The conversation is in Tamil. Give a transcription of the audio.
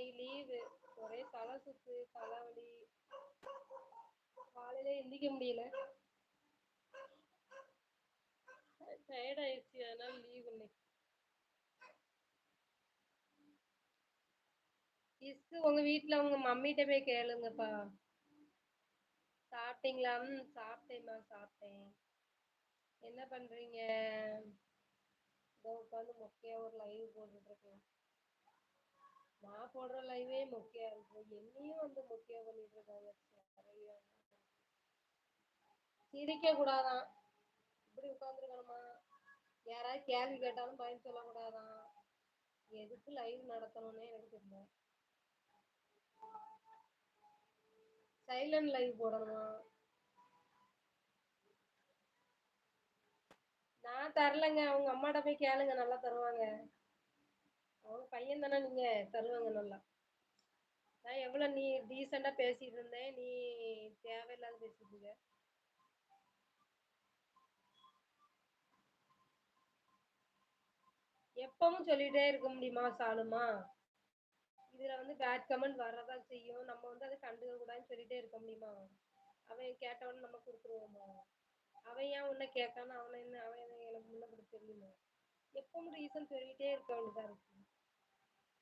இன்னைக்கு லீவு. ஒரே தலை சுத்து, தலைவலி. காலையில எந்திக்க முடியல. டயர்ட் ஆயிடுச்சு, அதனால லீவ் இன்னைக்கு. உங்க வீட்டுல உங்க மம்மிட்ட போய் கேளுங்கப்பா. சாப்பிட்டீங்களா? சாப்பிட்டேம்மா, சாப்பிட்டேன். என்ன பண்றீங்க? இதோ உட்காந்து மொக்கையா ஒரு லைவ் போட்டுட்டு இருக்கேன். நான் போடுற லைவே மொக்கையா இருக்கு. என்னையும் வந்து மொக்கையா பண்ணிட்டு இருக்காங்க. சிரிக்க கூடாதான், இப்படி உட்காந்துருக்கணுமா? யாராவது கேள்வி கேட்டாலும் பயன் சொல்லக்கூடாதான். எதுக்கு லைவ் நடத்தணும்னே எனக்கு தெரியல. சைலண்ட் லைவ் போடணுமா? நான் தரலங்க. அவங்க அம்மாட்ட போய் கேளுங்க, நல்லா தருவாங்க. அவங்க பையன் தானே நீங்க, தருவாங்க நல்லா. நான் எவ்வளவு நீ டீசெண்டா பேசிட்டு இருந்தேன், நீ தேவையில்லாத பேசிட்டு இருக்க. எப்பவும் சொல்லிட்டே இருக்க முடியுமா சாலுமா? இதுல வந்து பேட் கமெண்ட் வரதான் செய்யும். நம்ம வந்து அதை கண்டுக்க கூடாதுன்னு சொல்லிட்டே இருக்க முடியுமா? அவன் கேட்டவன நம்ம கொடுத்துருவோமா? அவன் ஏன் உன்ன கேட்கான்னு அவன் என்ன எனக்கு முன்ன கூட தெரியுமா? எப்பவும் ரீசன் சொல்லிட்டே இருக்க வேண்டியதா இருக்கு.